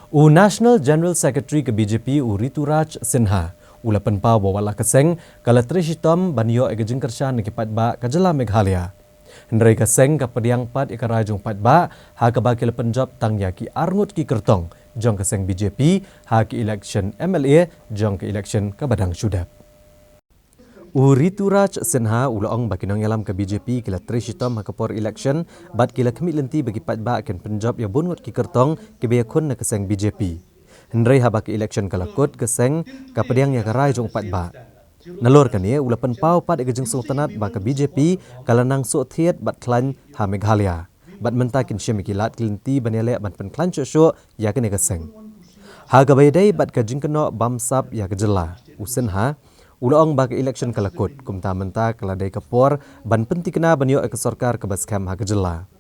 National General Secretary ke BJP Rituraj Sinha ula penpa wawala keseng kala trishitam banyo egajingkershan nikipat ba kajala Meghalaya. Hendrai keseng ke Pdiang pat ikarajung pat ba ha ke bakil penjab tang yaki arngut ki kertong jong keseng BJP ha ke election MLA jong ke election ke Badang Shudap. Rituraj Sinha ulaong bakinong yalam ke BJP kila trishitam ha kapor election bat kila kemit lenti bagi pat ba akan penjab ya bungut ki kertong ke biakun na keseng BJP. Hendrai ha baki election kalakut keseng ke Pdiang ya karai jong pat ba. Nalor kan ye ula penpau pat egajing sultanat ba ke BJP kala nang so thiet bat klan ha Meghalaya. Bat mentakin syemikilat lenti banele bat pen klan syo ya kene keseng. Ha gabaidai bat ka jingkeno bamsap ya kejela. Usenha ulaong bagi election kalakut kumta menta keladai kapor ban penti kena banyo ke sarkar ke baskam ha kejela.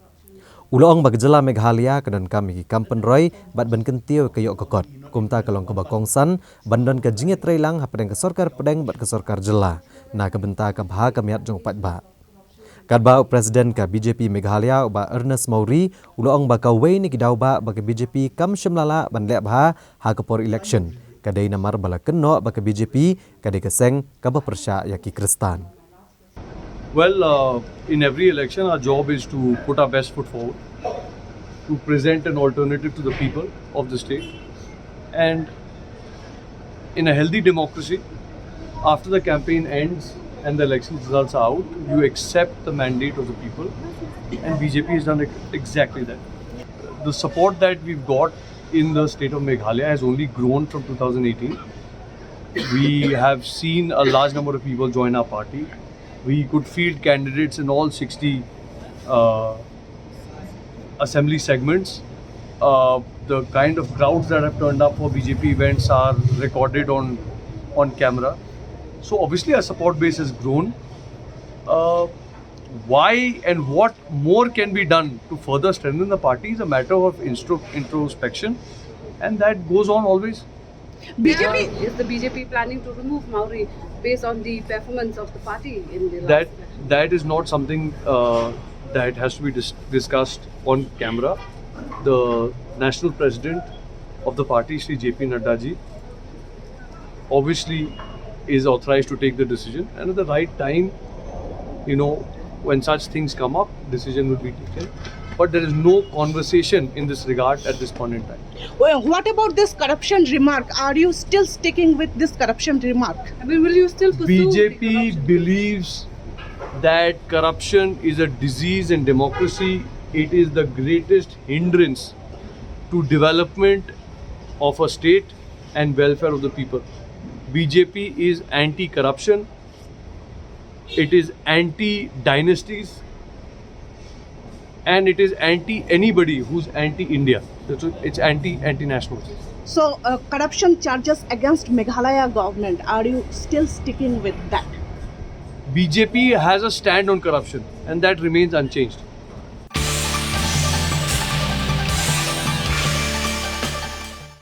Ulaong bagi jela Meghalaya kedan kami ki kampen roy bat ban kentiu ke yok kekot kumta kelong ke bakongsan bandon ke jinget reilang ha pedang ke sarkar pedang bat ke sarkar jela na ke benta ke bha ke miat jong pat ba. Kadba presiden ke BJP Meghalaya ba Ernest Mauri ulaong ba kawai ni kidau ba bagi BJP kam shimlala ban lek bha ha kapor election. Kadai namar bala keno baka BJP kadai keseng kaba persya yaki Kristan. Well, in every election our job is to put our best foot forward, to present an alternative to the people of the state, and in a healthy democracy, after the campaign ends and the election results are out, you accept the mandate of the people, and BJP has done exactly that. The support that we've got in the state of Meghalaya has only grown from 2018. We have seen a large number of people join our party. We could field candidates in all 60 assembly segments. The kind of crowds that have turned up for BJP events are recorded on camera. So obviously our support base has grown. Why and what more can be done to further strengthen the party is a matter of introspection, and that goes on always. Is the BJP planning to remove Mauri based on the performance of the party in the last election? That is not something that has to be discussed on camera. The national president of the party, Shri JP Nadda ji, obviously is authorized to take the decision, and at the right time, when such things come up, decision will be taken. But there is no conversation in this regard at this point in time. Well, what about this corruption remark? Are you still sticking with this corruption remark? I mean, will you still pursue BJP believes that corruption is a disease in democracy. It is the greatest hindrance to development of a state and welfare of the people. BJP is anti-corruption. It is anti-dynasties, and it is anti-anybody who's anti-India. It's anti-national. So, corruption charges against Meghalaya government, are you still sticking with that? BJP has a stand on corruption, and that remains unchanged.